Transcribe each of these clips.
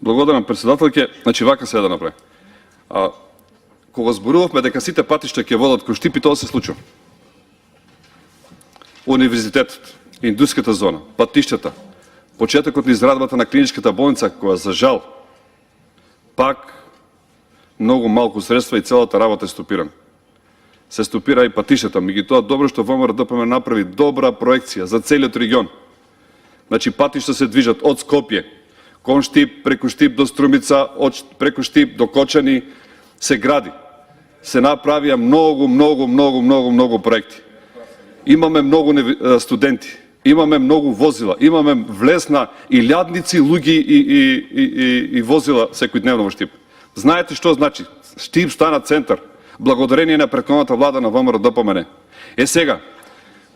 Благодарам, председателке. Значи вака се да направи. Кога зборувавме дека сите патишта ќе водат кон Штип, и тоа се случува. Универзитетот, индустријската зона, патиштата, почетокот на изградбата на клиничката болница, која за жал пак многу малку средства и целата работа е стопирана. Се стопира и патиштата, меѓутоа добро што ВМРО-ДПМНЕ направи добра проекција за целиот регион. Значи патишта се движат од Скопје кон Штип, преку Штип до Струмица, преку Штип до Кочани, се гради. Се направија многу проекти. Имаме многу студенти, имаме многу возила, имаме влезна и лјадници, луѓи и возила секојдневно во Штип. Знаете што значи? Штип стана центар, благодарение на претходната влада на ВМРО-ДПМНЕ. Сега,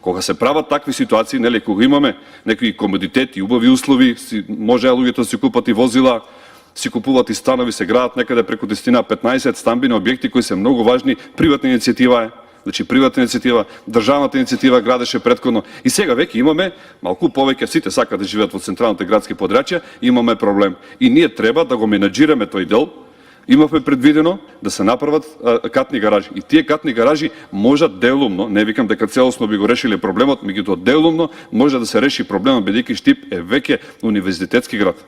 кога се прават такви ситуации, нели, кога имаме некои комодитети, убави услови, може луѓето да си купат и возила, си купуват и станови, се градат некаде преку 10-15 стамбени објекти кои се многу важни, приватна иницијатива е. Значи приватна иницијатива, државната иницијатива градеше претходно. И сега веќе имаме малку повеќе, сите сакаат да живеат во централните градски подрачја, имаме проблем. И ние треба да го менаџираме тој дел. Имавме предвидено да се направат катни гаражи. И тие катни гаражи можат делумно, не викам дека целосно би го решиле проблемот, меѓутоа делумно може да се реши проблемот, бидејќи Штип е веќе универзитетски град.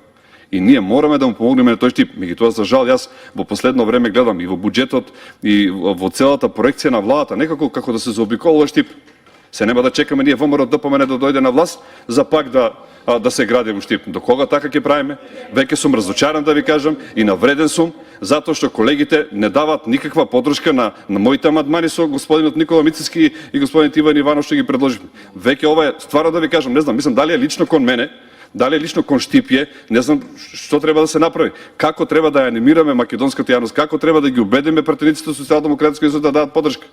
И ние мораме да му помогнеме на тој Штип. Меѓутоа, за жал, јас во последно време гледам и во буџетот, и во целата проекција на владата, некако како да се заобиколува Штип. Се нема да чекаме ние ВМРО-ДПМНЕ да дојде на власт, за пак да се гради во Штип. До кога така ќе правиме? Веќе сум разочаран, да ви кажам, и навреден сум, затоа што колегите не дават никаква поддршка на моите амандмани со господинот Никола Мицевски и господинот Иван Иванов што ги предложивме. Веќе ова е, стварно да ви кажам, не знам, мислам дали е лично кон мене, дали е лично кон Штипје, не знам што треба да се направи. Како треба да ја анимираме македонската јавност, како треба да ги убедиме пратениците Социјалдемократскиот сојуз да дадат поддршка.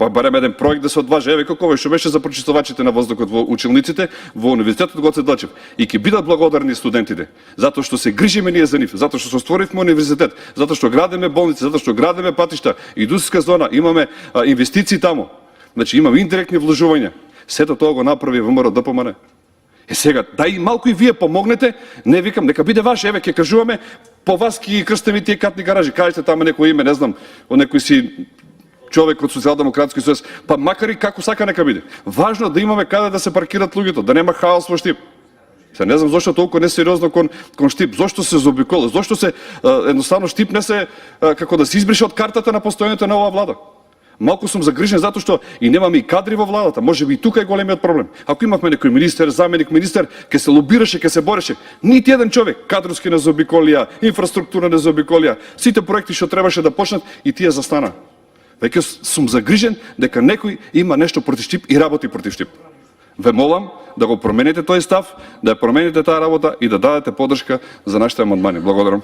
Па барем еден проект да се одваже, еве како што беше за прочистувачите на воздухот во училниците во Универзитетот Гоце Делчев. И ќе бидат благодарни студентите, затоа што се грижиме ние за нив, затоа што створивме универзитет, затоа што градиме болници, затоа што градиме патишта, индустријска зона, имаме инвестиции таму. Значи имаме индиректни вложувања. Сето тоа го направи ВМРО-ДПМНЕ. Сега, дај малку и вие помогнете, не викам, нека биде ваше, еве ќе кажуваме, по вас ќе крстиме тие катни гаражи, кажете таму некој име, не знам, некој си човек од Социјалдемократски сојуз, па макар и како сака нека биде. Важно да имаме каде да се паркират луѓето, да нема хаос во Штип. Се не знам зошто толку несериозно кон Штип, зошто се заобикола, зошто се едноставно Штип не се како да се избрише од картата на постојањето на оваа влада. Малку сум загрижен затоа што и немаме и кадри во владата, можеби и тука е големиот проблем. Ако имавме некој министер, заменик министер, ќе се лобираше, ќе се бореше, нити еден човек кадровски не заобиколија, инфраструктура не заобиколија, сите проекти што требаше да почнат и тие застана. Веќе сум загрижен дека некој има нешто против Штип и работи против Штип. Ве молам да го промените тој став, да ја промените таа работа и да дадете поддршка за нашите амандмани. Благодарам.